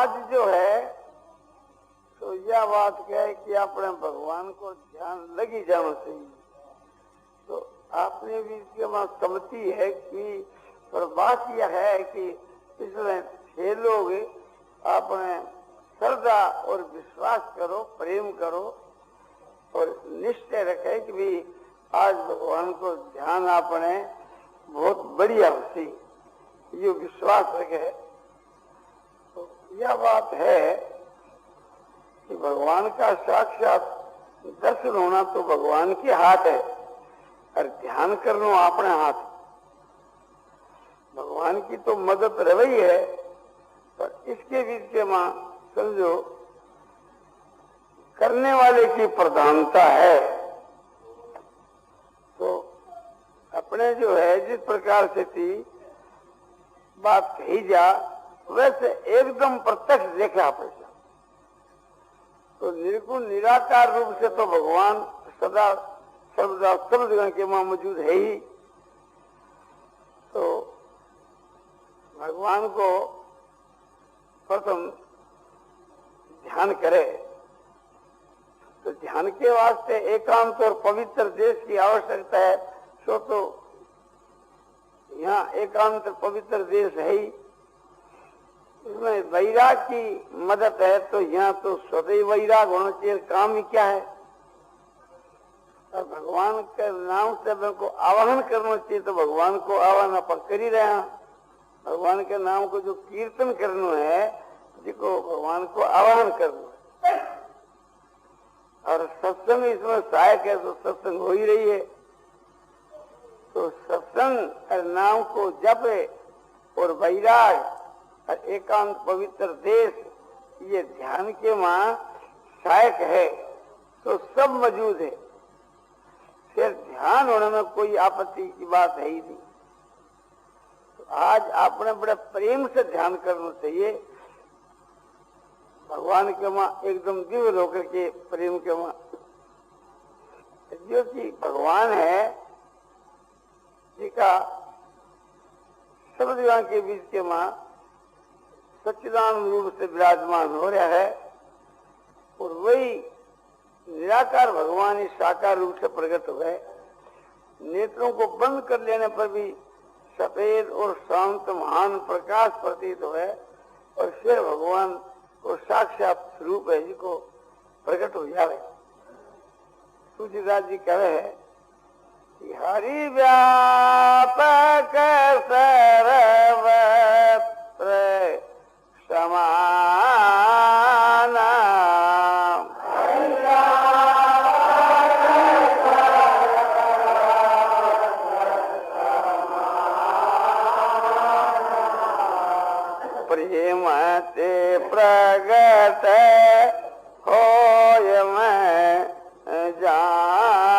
आज जो है तो यह बात क्या है कि अपने भगवान को ध्यान लगी जाना चाहिए। तो आपने भी इसके वहां सम्मति है कि और बात यह है कि इसमें 6 लोग अपने श्रद्धा और विश्वास करो, प्रेम करो और निश्चय रखे कि भी आज भगवान को ध्यान आपने बहुत बढ़िया होती, ये विश्वास रखे। तो यह बात है कि भगवान का साक्षात दर्शन होना तो भगवान के हाथ है और ध्यान करना अपने हाथ। भगवान की तो मदद रही है, पर इसके बीच के मां समझो करने वाले की प्रधानता है। तो अपने जो है जिस प्रकार से थी बात कही जा वैसे एकदम प्रत्यक्ष देखा आपने। तो निर्गुण निराकार रूप से तो भगवान सदा सर्वदा सब जगह के वहां मौजूद है ही। तो भगवान को प्रथम ध्यान करे तो ध्यान के वास्ते एकांत और पवित्र देश की आवश्यकता है। सो तो यहाँ एकांत पवित्र देश है ही, इसमें वैराग की मदद है। तो यहाँ तो सदैव वैराग होना चाहिए, काम ही क्या है। और भगवान के नाम से मेरे को आवाहन करना चाहिए, तो भगवान को आवाहन अपन कर ही रहे हैं। भगवान के नाम को जो कीर्तन करना है, जिसको भगवान को आवाहन करना है। और सत्संग इसमें सहायक है, तो सत्संग हो ही रही है। तो सत्संग और नाम को जपे और वैराग और एकांत पवित्र देश ये ध्यान के मां सहायक है। तो सब मौजूद है, फिर ध्यान होने में कोई आपत्ति की बात है ही नहीं। तो आज आपने बड़े प्रेम से ध्यान करना चाहिए। भगवान के मां एकदम दिव्य होकर के प्रेम के मां जो कि भगवान है जिसका सब जगह के बीच के मां सच्चिदानंद रूप से विराजमान हो रहा है। और वही निराकार भगवान इस साकार रूप से प्रकट हुए। नेत्रों को बंद कर लेने पर भी सफेद और शांत महान प्रकाश प्रतीत हुए और फिर भगवान को साक्षात स्वरूप है जिसको प्रकट हो जावे। तुलसीदास जी कह रहे हैं कि हरि व्यापक सर्वत्र समान प्रेम ते प्रगट होय मैं जाना।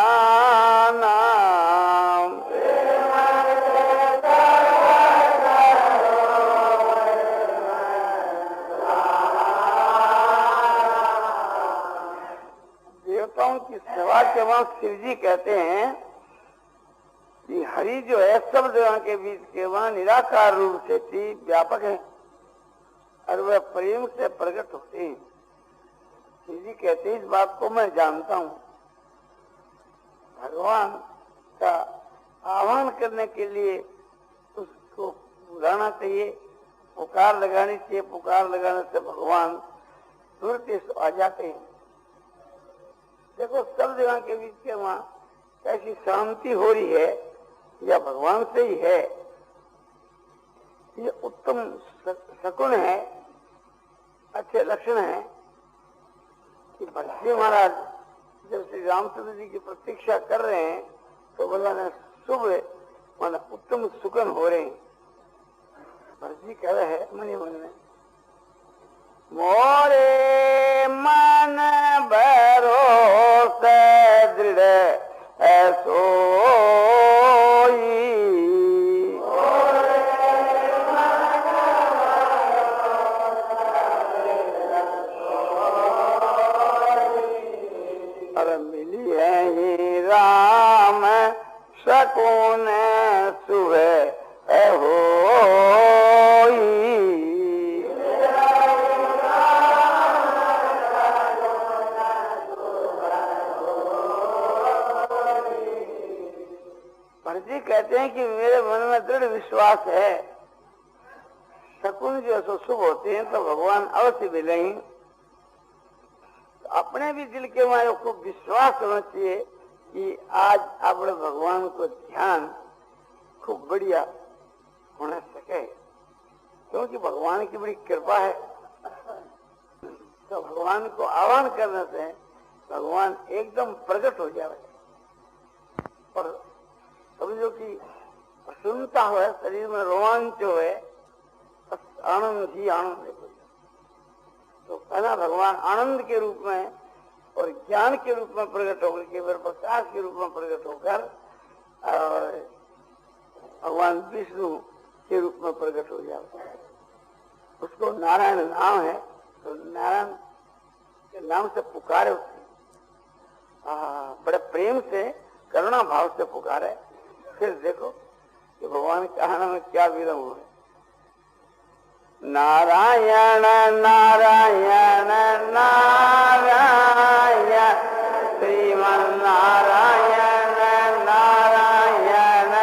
देवताओं की सेवा के बाद शिव जी कहते हैं कि हरि जो है सब जगह के बीच के वहां निराकार रूप से थी, व्यापक है और वह प्रेम से प्रकट होते हैं। शिव जी कहते हैं इस बात को मैं जानता हूं। भगवान का आह्वान करने के लिए उसको बुलाना चाहिए, पुकार लगानी चाहिए। पुकार लगाने से भगवान तुरंत आ जाते हैं। देखो सब जगह के बीच के वहां कैसी शांति हो रही है, यह भगवान से ही है। ये उत्तम शकुन है, अच्छे लक्षण है कि भरत महाराज जब श्री रामचंद्र जी की प्रतीक्षा कर रहे हैं तो बोला ने शुभ माना उत्तम सुकन हो रहे हैं। भरत जी कह रहे हैं मनी मन में मोरे मन भरोसे दृढ़ ऐसो सकून सुबह हो महर्षि कहते हैं कि मेरे मन में दृढ़ विश्वास है, शकुन जो सो शुभ होते हैं तो भगवान अवश्य मिलेंगे। तो अपने भी दिल के वहां खूब विश्वास होना चाहिए कि आज अपने भगवान को ध्यान खूब बढ़िया होना सके, क्योंकि भगवान की बड़ी कृपा है। तो भगवान को आह्वान करने से भगवान एकदम प्रकट हो जाए और समझो कि प्रसन्नता हो, शरीर में रोमांच हो, आनंद ही आनंद है। तो पहला भगवान आनंद के रूप में और ज्ञान के रूप में प्रकट होकर केवल प्रकाश के रूप में प्रकट होकर और भगवान विष्णु के रूप में प्रकट हो जाता है। उसको नारायण नाम है, तो नारायण के नाम से पुकारे उसने, बड़े प्रेम से करुणा भाव से पुकारे। फिर देखो कि भगवान कहना में क्या विरम है। नारायण नारायण नारायण श्रीमन नारायण नारायण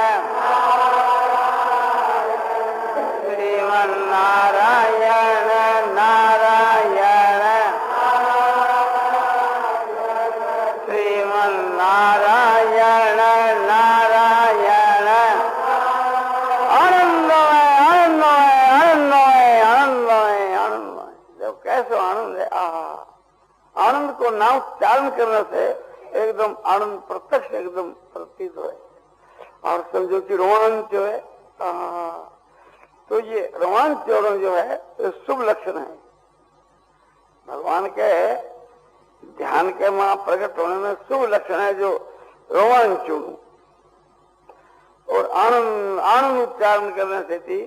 श्रीमन नारायण नारायण श्रीमन नारायण नारायण। कैसे आनंद है, आनंद को नाम उच्चारण करने से एकदम आनंद प्रत्यक्ष एकदम प्रतीत हो और समझो कि रोमांच जो है। तो ये रोमांच जो है तो शुभ लक्षण है भगवान के ध्यान के वहां प्रकट होने में। शुभ लक्षण है जो रोमांच और आनंद आनंद उच्चारण करने से थी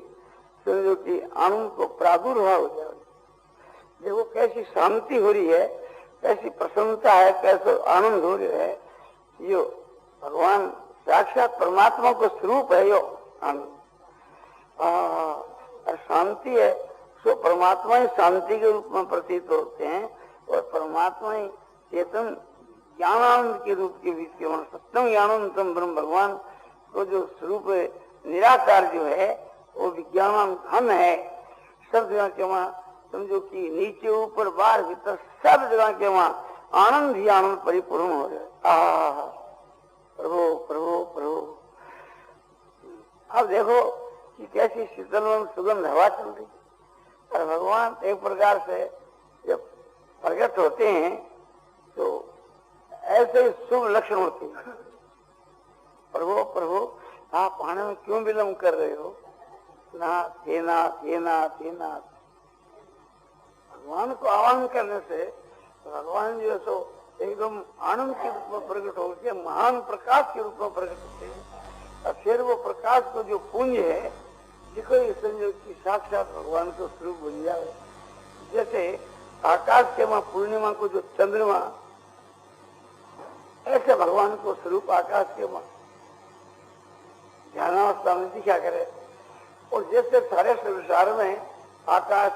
समझो कि आनंद को प्रादुर्भाव हो जाए। देखो कैसी शांति हो रही है, कैसी प्रसन्नता है, कैसे आनंद हो रहा है। यो भगवान साक्षात परमात्मा को स्वरूप है यो आनंद। शांति है सो परमात्मा ही शांति के रूप में प्रतीत होते हैं और परमात्मा ही चेतन ज्ञानानंद के रूप के बीच के सत्यम ज्ञानानंदम ब्रह्म भगवान को जो स्वरूप निराकार जो है वो विज्ञानानंद घन है। सब जगह के वहां समझो कि नीचे ऊपर बाहर भीतर सब जगह के वहां आनंद ही आनंद परिपूर्ण हो जाए। प्रभु प्रभु प्रभु। अब देखो कि कैसी शीतल सुगंध हवा चल रही और भगवान एक प्रकार से जब प्रकट होते हैं तो ऐसे ही शुभ लक्षण होते हैं। प्रभु प्रभु आप आने में क्यों विलम्ब कर रहे हो? नाथ हे नाथ हे नाथ हे नाथ। भगवान को आह्वान करने से भगवान जो है सो एकदम आनंद के रूप में प्रकट होकर महान प्रकाश के रूप में प्रकट होते हैं। और फिर वो प्रकाश को जो पुंज है जिसको संयोग की साक्षात भगवान को स्वरूप बन जाए। जैसे आकाश के वहां पूर्णिमा को जो चंद्रमा, ऐसे भगवान को स्वरूप आकाश के वहां ध्यानावस्था में दिखा करे। और जैसे सारे संसार में आकाश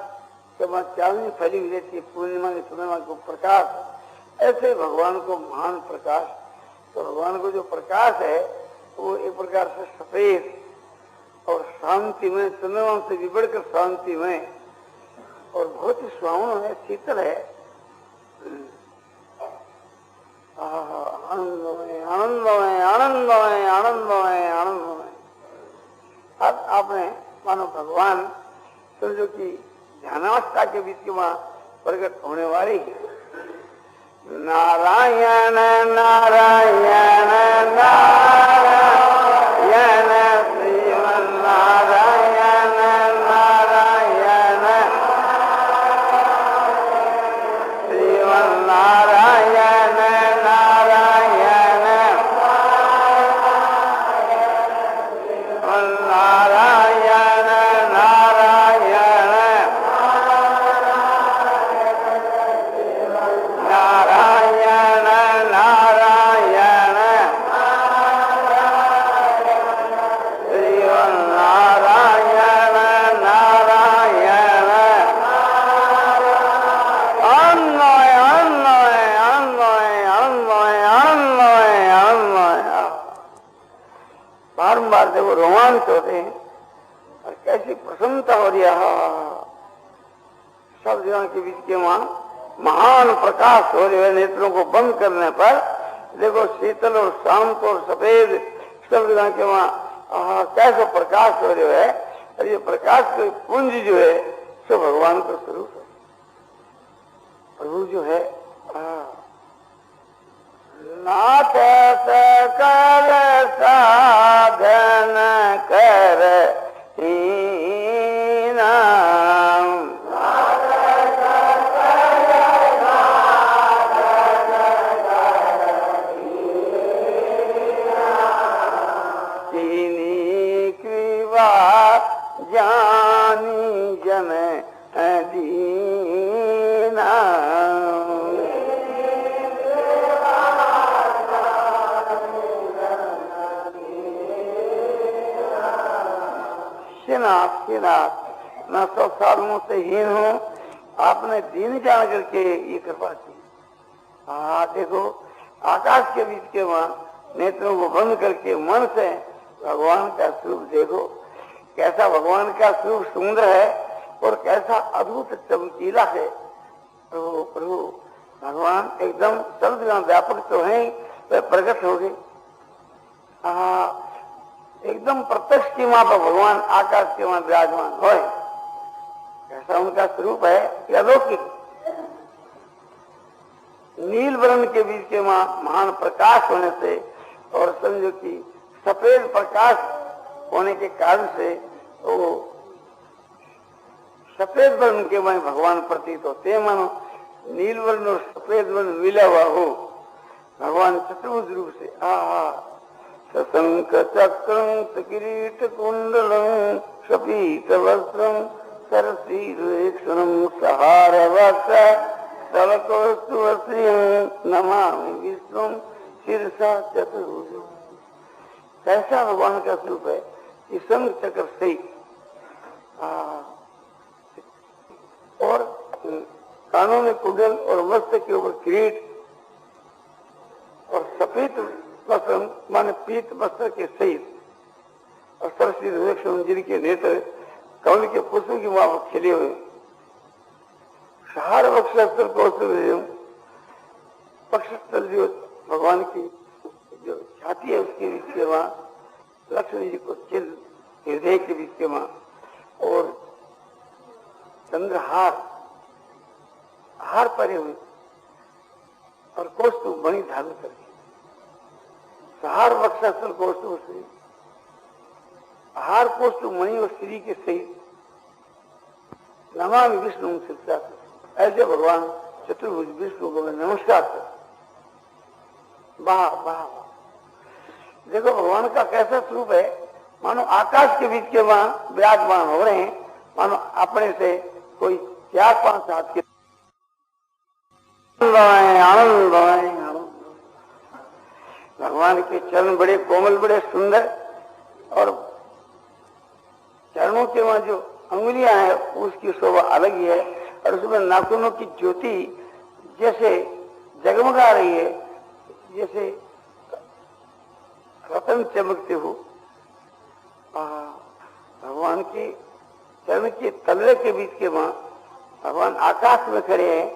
के वहां चांदनी फैली हुई रहती है पूर्णिमा के चंद्रमा को प्रकाश, ऐसे भगवान को महान प्रकाश। तो भगवान को जो प्रकाश है वो एक प्रकार से सफेद और शांति में, चंद्रमा से भी बढ़कर शांति में और बहुत ही सुहावना है, शीतल है, आनंदमय आनंदमय आनंदमय आनंदमय आनंदमय। अब आपने मानो भगवान समझो कि ध्यानावस्था के बीच के वहां प्रकट होने वाली नारायण नारायण नारायण श्रीमन नारायण नारायण श्रीमन नारायण नारायण नारायण नारायण नारायण नारायण बारंबार देखो रोमांच होते हैं और कैसी प्रसन्नता हो रही है। सब जगह के बीच के वहां महान प्रकाश हो रहे हैं। नेत्रों को बंद करने पर देखो शीतल और शांत और सफेद सब जगह के वहां कैसे प्रकाश हो रहे है। और ये प्रकाश के पुंज जो है सो भगवान का स्वरूप है। प्रभु जो है नाथ कर साधन कर जानी जन दीना श्रीनाथ मैं 100 सालों से हीन हूँ, आपने दीन जान करके ये कृपा की। देखो आकाश के बीच के वहां नेत्रों को बंद करके मन से भगवान का स्वरूप देखो। कैसा भगवान का स्वरूप सुंदर है और कैसा अद्भुत चमकीला है। प्रभु प्रभु भगवान एकदम सब जगह व्यापक तो है, वह प्रकट हो गए। एकदम प्रत्यक्ष सीमा पर भगवान आकाश के वहां विराजमान हो। कैसा उनका स्वरूप है कि अलौकिक। नील वर्ण के बीच के वहां महान प्रकाश होने से और समझो कि सफेद प्रकाश होने के कारण से वो सफेद वर्ण के वहीं भगवान प्रतीत होते हैं। मानो नील वर्ण और सफेद वर्ण मिला हुआ हो भगवान चतुर्भुज रूप से। सशंक चक्रं किरीट कुंडलं शपीत वस्त्रं सरसीरुक्षणं सहार वक्ष तलकौस्तुभश्रियं नमामि विष्णुं शिरसा चतुर्भुजं। कैसा भगवान का स्वरूप है कि शंख चक्र से और कानों में कुंडल और मस्तक के ऊपर किरीट और सफेद वस्त्र माने पीत वस्त्र के सहित और सरसी जिनके नेत्र कमल के पुष्प की वहां खिले हुए। सहार वक्षस्थल पक्षस्थल जो भगवान की जो छाती है उसके बीच के वहां लक्ष्मी जी को चिन्ह हृदय के बीच के वहां और चंद्रहार हार परे हुए और कौस्तुभ मणि धारण करके सहार वक्षस्थल कौस्तुभ श्री हार कौस्तुभ मणि और श्री के सहित नमामि विष्णु शिक्षा। ऐसे भगवान चतुर्भुज विष्णु को मैं नमस्कार कर। वाह वाह देखो भगवान का कैसा स्वरूप है। मानो आकाश के बीच के वहां विराजमान हो रहे हैं। मानो अपने से कोई 4-5 हाथ के आनंद भगवान के चरण बड़े कोमल बड़े सुंदर और चरणों के वहां जो अंगुलियां हैं उसकी शोभा अलग ही है और उसमें नाखूनों की ज्योति जैसे जगमगा रही है जैसे रतन चमकते हो। भगवान के चरण के तले के बीच के वहां भगवान आकाश में खड़े हैं,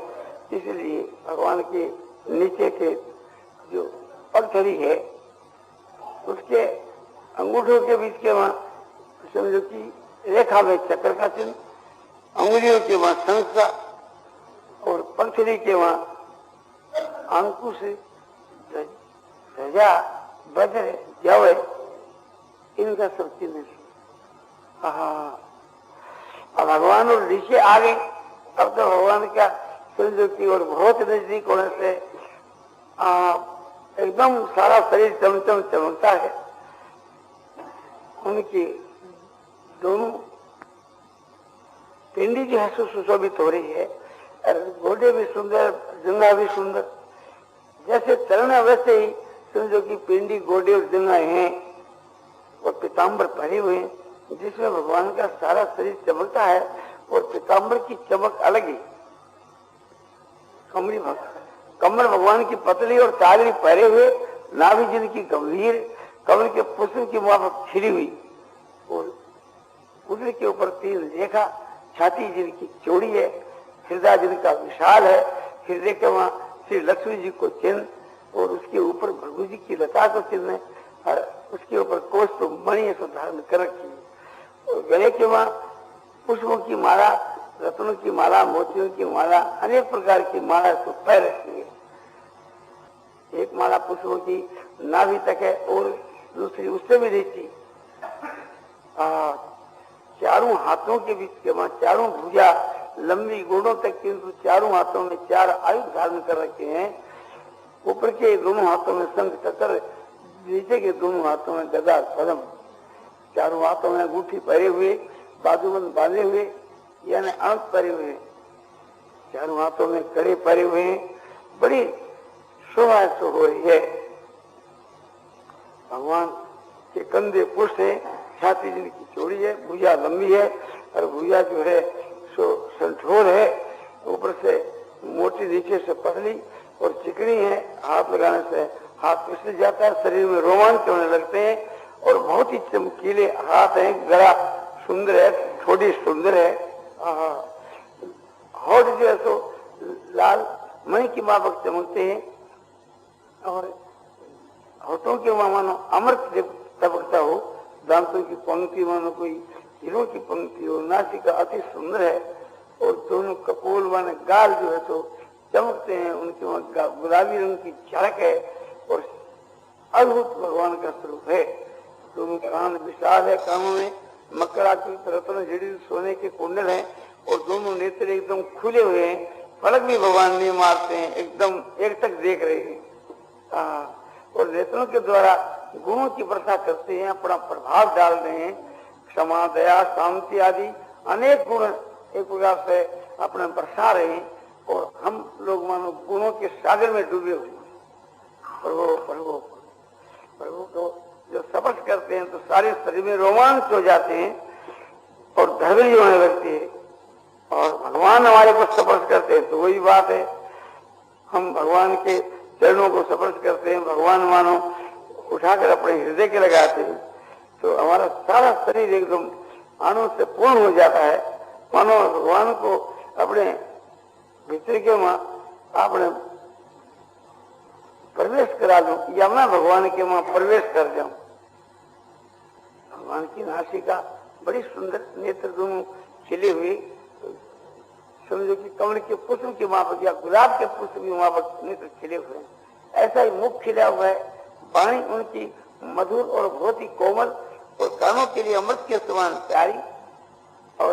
इसलिए भगवान के नीचे के जो पगधरी है उसके अंगूठों के बीच के वहां समझो कि रेखा में चक्र का चिन्ह, अंगुलियों के वहां शंख का और पगधरी के वहां अंकुश ध्वजा वज्र जव इनका सब चिन्ह। अब भगवान और नीचे आ गए। अब तो भगवान का समझो की और बहुत नजदीक होने से एकदम सारा शरीर चमचम चमकता है। उनकी दोनों पिंडी जो है सुशोभित हो रही है और घोड़े भी सुंदर जंगा भी सुंदर। जैसे चरण है वैसे ही समझो कि पिंडी घोड़े और जंगा हैं और पीताम्बर पहने हुए हैं जिसमें भगवान का सारा शरीर चमकता है और पीताम्बर की चमक अलग ही। कमर भगवान की पतली और तागड़ी पहरे हुए, नाभि जिनकी गंभीर, कमल के पुष्प की माफक खिली हुई और उदर के ऊपर 3 रेखा, छाती जिनकी चौड़ी है, हृदय जिनका विशाल है, हृदय के वहां श्री लक्ष्मी जी को चिन्ह और उसके ऊपर भृगु जी की लता को चिन्ह है और उसके ऊपर कोष्ठ मणि को धारण कर रखी है और गले के वहां पुष्पों की माला, रत्नों की माला, मोतियों की माला, अनेक प्रकार की माला इसको पैर रखी है। एक माला पुष्पों की नाभि तक है और दूसरी उससे भी नीचे। चारों हाथों के बीच के वहां चारों भुजा लंबी गोड़ों तक, किंतु चारों हाथों में 4 आयुध धारण कर रखे हैं। ऊपर के दोनों हाथों में शंख चक्र, नीचे के दोनों हाथों में गदा पद्म, चारों हाथों में अंगूठी पहरे हुए, बाजूबंद बांधे हुए यानी अंक पहरे हुए, चारों हाथों में कड़े पहरे हुए हैं। बड़ी शोभा हो रही है। भगवान के कंधे पुष्ट है, छाती जिनकी चौड़ी है, भुजा लंबी है और भुजा जो है सो संठोर है, ऊपर से मोटी, नीचे से पतली और चिकनी है। हाथ लगाने से हाथ फिसल जाता है, शरीर में रोमांच होने लगते हैं और बहुत ही चमकीले हाथ हैं। गला सुंदर है, ठोड़ी सुंदर है, होठ जो है सो लाल मणि की माफक चमकते हैं और होठों के वहां मानो अमृत टपकता हो, दांतों की पंक्ति मानो कोई हीरो की पंक्ति हो, नासिका अति सुंदर है और दोनों कपोल माने गाल जो है तो चमकते हैं, उनके वहां गुलाबी रंग की झलक है और अद्भुत भगवान का स्वरूप है। दोनों कान विशाल है, कानों में मकराकृत रत्न जड़ित सोने के कुंडल हैं और दोनों नेत्र एकदम खुले हुए हैं, पलक भी भगवान नहीं मारते हैं, एकदम एक तक देख रहे हैं और नेत्रों के द्वारा गुणों की वर्षा करते हैं, अपना प्रभाव डाल रहे हैं। क्षमा, दया, शांति आदि अनेक गुण एक प्रकार से अपने बरसा रहे हैं और हम लोग मानो गुणों के सागर में डूबे हुए हैं। प्रभु प्रभु प्रभु को जो स्पर्श करते हैं तो सारे शरीर में रोमांच हो जाते हैं और धैर्य होने लगती है और भगवान हमारे को स्पर्श करते हैं तो वही बात है। हम भगवान के चरणों को स्पर्श करते हैं, भगवान मानो उठाकर अपने हृदय के लगाते हैं तो हमारा सारा शरीर एकदम आनंद से पूर्ण हो जाता है, मानो भगवान को अपने भीतर के वहां आपने प्रवेश करा दूं या मैं भगवान के वहां प्रवेश कर जाऊं। भगवान की नासिका बड़ी सुंदर, नेत्र दोनों खिले हुए, समझो कि कमल के पुष्प की माफक या गुलाब के पुष्प की माफक नेत्र खिले हुए हैं। ऐसा ही मुख खिला हुआ है, वाणी उनकी मधुर और बहुत ही कोमल और कानों के लिए अमृत के समान प्यारी और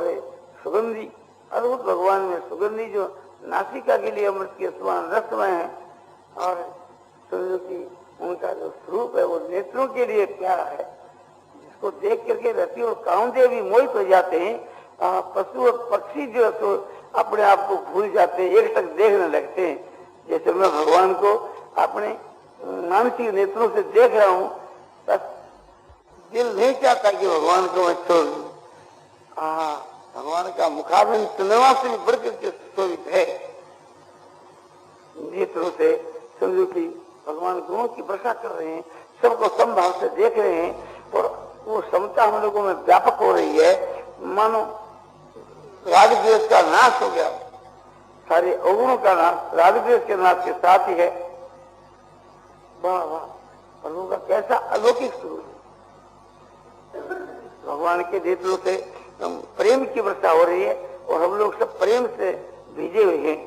सुगंधी अद्भुत। भगवान में सुगंधी जो नासिका के लिए अमृत के समान रसमय है और समझो कि उनका जो स्वरूप है वो नेत्रों के लिए प्यारा है, जिसको देख करके रति और कामदेव भी मोहित हो जाते हैं। पशु और पक्षी जो है तो अपने आप को भूल जाते हैं, एक तक देखने लगते हैं। जैसे मैं भगवान को अपने मानसिक नेत्रों से देख रहा हूँ, बस दिल नहीं चाहता कि भगवान को मैं छोड़ दूं। भगवान का मुखाबिन चंद्रमा से भी बढ़कर के शोभित है। नेत्रों से समझो कि भगवान गुणों की वर्षा कर रहे हैं, सबको समभाव से देख रहे हैं और वो समता हम लोगों में व्यापक हो रही है, मानो राग द्वेष का नाश हो गया। सारे अवगुणों का नाश राग द्वेष के नाश के साथ ही है। वाह वाह, प्रभु का कैसा अलौकिक स्वरूप है। भगवान के नेत्रों से प्रेम की वर्षा हो रही है और हम लोग सब प्रेम से भीजे हुए हैं,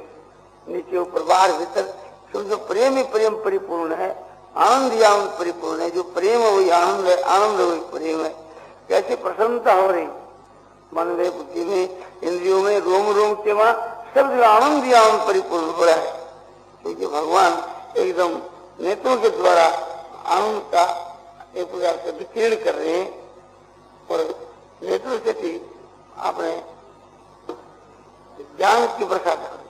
नीचे ऊपर बाहर भीतर समझो प्रेम ही प्रेम परिपूर्ण है, आनंद ही आनंद परिपूर्ण है। जो प्रेम है वही आनंद है, आनंद वही प्रेम है। कैसी प्रसन्नता हो रही मन में, बुद्धि में, इंद्रियों में, रोम रोम के वहां सब जो आनंद ही आनंद परिपूर्ण हो रहा है, क्योंकि भगवान एकदम नेत्रों के द्वारा आनंद का एक प्रकार से विकीर्ण कर रहे हैं और नेत्रों से भी आपने ज्ञान की वर्षा कर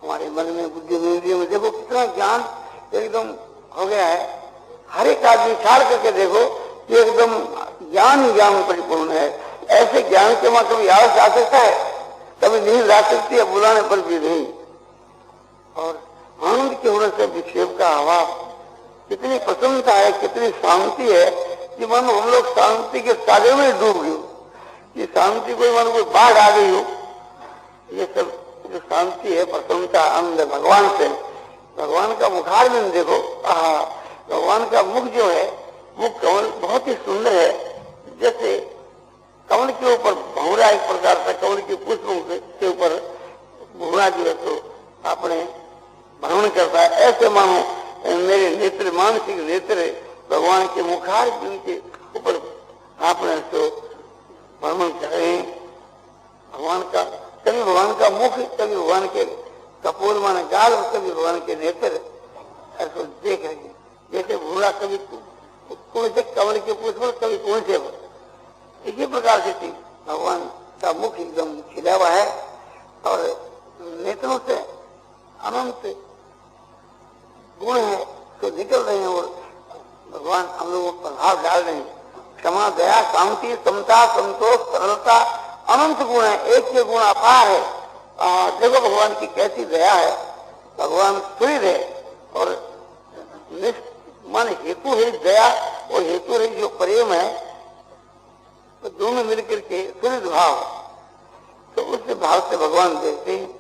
हमारे मन में, बुद्धि में, इंद्रियों में। देखो कितना ज्ञान एकदम हो गया है। हर एक आदमी ख्याल करके देखो कि एकदम ज्ञान ही ज्ञान परिपूर्ण है। ऐसे ज्ञान के वहां कभी आवाज आ सकता है, कभी नींद आ सकती है, बुलाने पर भी नहीं। और आनंद के होने से विक्षेप का अभाव, कितनी प्रसन्नता है, कितनी शांति है कि मानो हम लोग शांति के सागर में डूब गए, कि शांति कोई मानो कोई बाढ़ आ गई हो। ये सब जो शांति है, प्रसन्नता, आनंद भगवान से। भगवान का मुखार में देखो, भगवान का मुख जो है वो कमल बहुत ही सुंदर है। जैसे कमल के ऊपर भौरा एक प्रकार से, कमल के पुष्पों के ऊपर भौरा जो है तो अपने भ्रमण करता है, ऐसे मानो मेरे नेत्र, मानसिक नेत्र भगवान के मुखार के ऊपर आपने तो भ्रमण कर रहे हैं। भगवान का, कभी भगवान का मुख, कभी भगवान के कपूर माने गाल, और कभी भगवान के नेत्र ऐसे देख रहे हैं। जैसे भूरा कभी कौन से कमल के पुष्प, कभी कौन से, इसी प्रकार से थी भगवान का मुख एकदम खिला हुआ है और नेत्रों से अनंत गुण है तो निकल रहे हैं और भगवान हम लोगों पर प्रभाव डाल रहे हैं। क्षमा, दया, शांति, समता, संतोष, सरलता, अनंत गुण है, एक के गुण अपार है। देखो भगवान की कैसी दया है, भगवान सूर्य है और मन हेतु है दया और हेतु रही जो प्रेम है, तो दोनों मिलकर के सूर्य भाव, तो उस भाव से भगवान देखते हैं।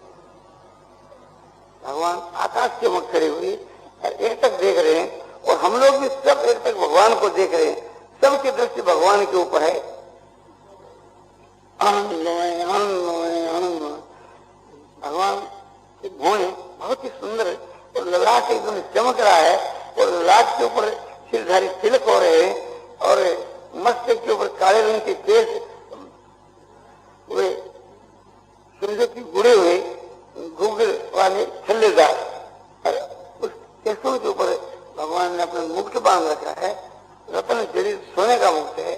भगवान आकाश के मुख खड़े हुए और एक तक देख रहे हैं और हम लोग भी सब एक तक भगवान को देख रहे हैं। सबकी दृष्टि भगवान के ऊपर है। आनंदमय, आनंदमय, आनंदमय। भगवान के भुवन बहुत ही सुंदर है और ललाट एकदम चमक रहा है और ललाट के ऊपर सिरधारी तिलक हो रहे हैं और मस्तक के ऊपर काले रंग के केस वे समझो की गुड़े हुए घूंघट वाले छल्लेदार, और उस केसों के ऊपर भगवान ने अपना मुकुट बांध रखा है, रत्न जड़ित सोने का मुकुट है।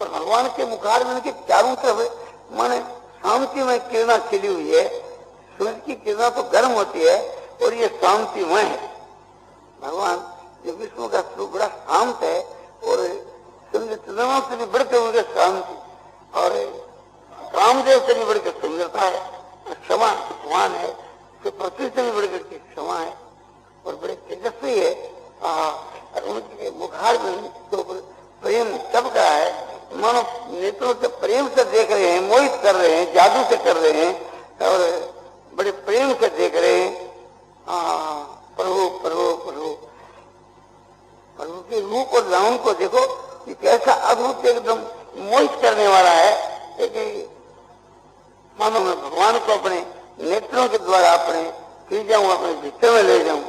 पर भगवान के मुखार में उनके चारों तरफ माने शांति में किरणा खिली हुई है। सूर्य की किरणा तो गर्म होती है और ये शांतिमय है। भगवान जो विष्णु का स्वरूप बड़ा शांत है और चंद्रमा से भी बढ़कर उनके शांति और रामदेव से भी बढ़कर सुंदरता है, क्षमा भगवान है, तो पृथ्वी से भी बढ़कर के क्षमा है और बड़े तेजस्वी है। और उनके मुखार में तो प्रेम सबका है, मानो नेत्रों से प्रेम से देख रहे हैं, मोहित कर रहे हैं, जादू से कर रहे हैं और बड़े प्रेम से देख रहे हैं। प्रभु प्रभु प्रभु प्रभु के रूप और लाउन को देखो कि कैसा अद्भुत एकदम मोहित करने वाला है कि मानो मैं भगवान को अपने नेत्रों के द्वारा अपने खींच जाऊं, अपने भीतर में ले जाऊं।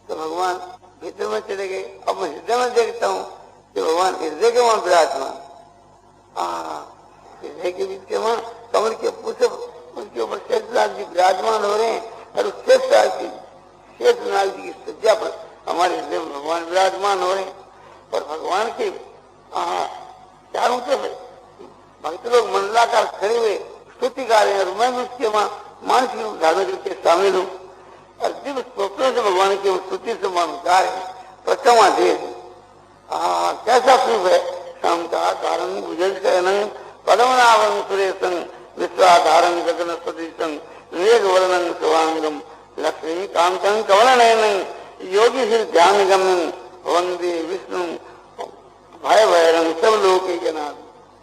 तो भगवान भीतर में चले गए। अब मैं हृदय में देखता हूँ कि भगवान हृदय के वहां विराजमान, हृदय के बीच के वहां कमल के पुष्प उनके ऊपर शेषनाग जी विराजमान हो रहे हैं और उस शेषनाग जी की सज्जा पर हमारे हृदय में भगवान विराजमान हो रहे हैं। और भगवान के चारों तरफ भक्त लोग मंडलाकार खड़े हुए स्तुति गा रहे हैं और मैं भी उसके वहां मानसिक रूप धारण करके शामिल हूँ और दिव्य स्तोत्रों से भगवान की स्तुति से मान गा रहे हैं। प्रथमा देश कैसा स्वरूप है, शांता कारण गुजर शयनं पद्मनाभं सुरेशं विश्वाधारं गगन सदृशं मेघ वर्णं शुभांगं लक्ष्मी कांतं कमलनयनं योगी श्री ध्यान गमन वंदे विष्णु भय भैरं सब लोग के नाथ।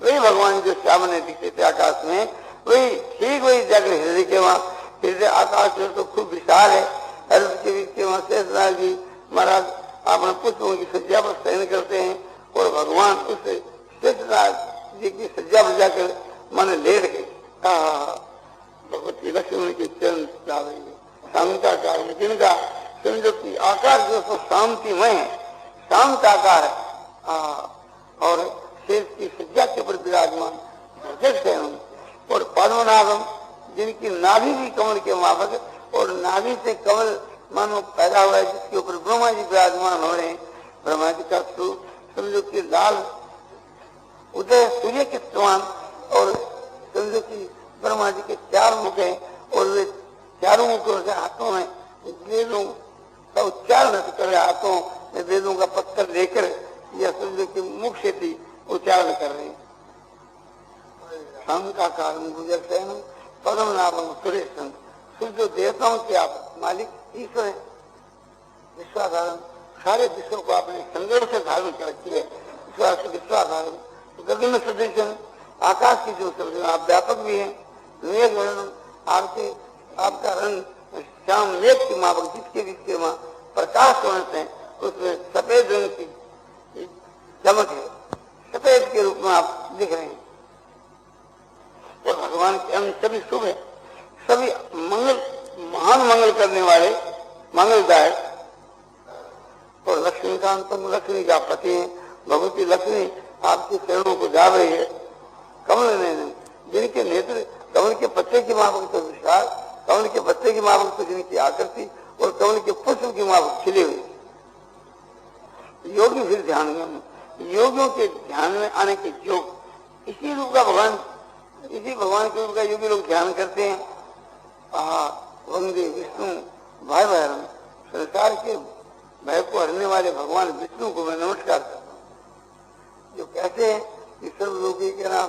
वही भगवान जो सामने दिखते थे आकाश में, वही ठीक वही जाकर हृदय के वहां, हृदय आकाश में तो खूब विशाल है। हृदय के बीच के वहां शेषनाग जी महाराज अपने पुष्पों की सज्जा पर शयन करते हैं और भगवान उस शेषनाग जी की सज्जा पर जाकर मन लेट गए। भगवती लक्ष्मण की चरण शांता कारण जिनका समझो की आकाश जो शांतिमय है, शांत आकार है और शेष की सज्जा के ऊपर विराजमान और पद्मनाभम जिनकी नाभि भी कमल के माफक और नाभि से कमल मानो पैदा हुआ है जिसके ऊपर ब्रह्मा जी विराजमान हो रहे हैं। ब्रह्मा जी का स्वरूप समझो कि लाल उदय सूर्य के समान और समझो कि ब्रह्मा जी के चार मुख हैं और वे चारों मुखों से हाथों में वेदों का उच्चारण कर रहे, हाथों में वेदों का पत्थर लेकर या समझो कि मुख से भी उच्चारण कर रहे हैं। का कारण गुजर शयनं पद्मनाभं सुरेशं, जो देवताओं के आप मालिक ईश्वर है। विश्वाधारण, सारे विश्व को आपने संदर्भ से धारण कर रखी है। विश्वाधारण गगन सदृश, आकाश की जो सदृश, आप व्यापक भी हैं। मेघ वर्णन, आपका रंग श्याम मेघ की मापक, जिसके विषय में प्रकाश होने से उसमें सफेद रंग की चमक है, सफेद के रूप में आप दिख रहे हैं। तो भगवान के अंग सभी शुभ है, सभी मंगल, महान मंगल करने वाले, मंगलदायक। और लक्ष्मीकांत, लक्ष्मी का पति है, भगवती लक्ष्मी आपकी चरणों को जा रही है। कमल ने जिनके नेत्र कमल के पत्ते की माफक तो विशाल, कमल के पत्ते की माफक तो जिनकी आकृति, और कमल के पुष्प की माफक खिले हुए। योगी फिर ध्यान में, योगियों के ध्यान में आने के योग, इसी रूप का भगवान, इसी भगवान के रूप का योगी लोग ध्यान करते हैं। वंदे विष्णु भाई भैरव, संसार के भय को हरने वाले भगवान विष्णु को मैं नमस्कार करता हूँ, जो कहते हैं कि सर्वलोकी के नाथ,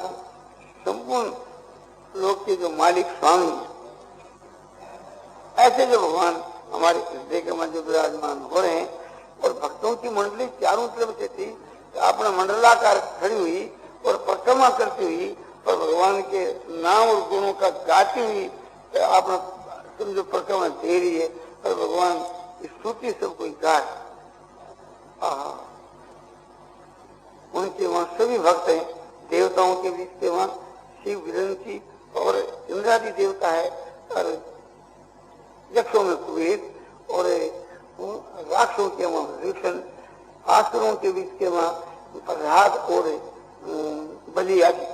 संपूर्ण लोक के जो मालिक स्वामी है। ऐसे जो भगवान हमारे हृदय के मध्य विराजमान हो रहे हैं। और भक्तों की मंडली चारों तरफ से थी, अपना मंडलाकार खड़ी हुई और परिक्रमा करती हुई और भगवान के नाम और गुणों का गाती हुई अपना जो परिक्रमा दे रही है। और भगवान की स्तुति सब कोई गाय, उनके वहां सभी भक्त हैं। देवताओं के बीच के वहां शिव विरंची और इंद्रादि देवता है, और यक्षों में कुबेर, और राक्षों के वहां ऋषण, आसुरों के बीच के वहां प्रहलाद और बलि आदि,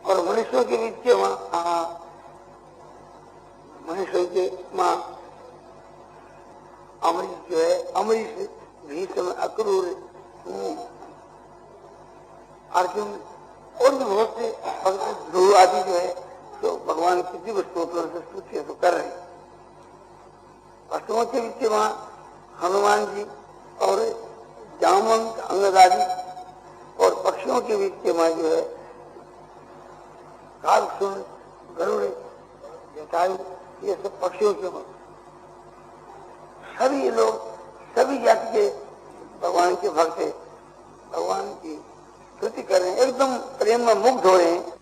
और मनुष्यों के बीच के वहां मनुष्यों के वहां अमरीश जो है, अमरीश, भीष्म, अक्रूर, अर्जुन और भी बहुत से भक्त ध्रुव आदि जो है, तो भगवान की दिव्य स्तोत्रों से स्तुति तो कर रहे हैं। पशुओं के बीच वहां हनुमान जी और जामवंत, अंगद आदि, और पक्षियों के बीच के वहां जो है कालसून, गरुड़, जटायु, ये सब पक्षियों के वहां सभी लोग, सभी जाति के भगवान के भक्त भगवान की स्तुति कर रहे हैं, एकदम प्रेम में मुग्ध हो रहे हैं।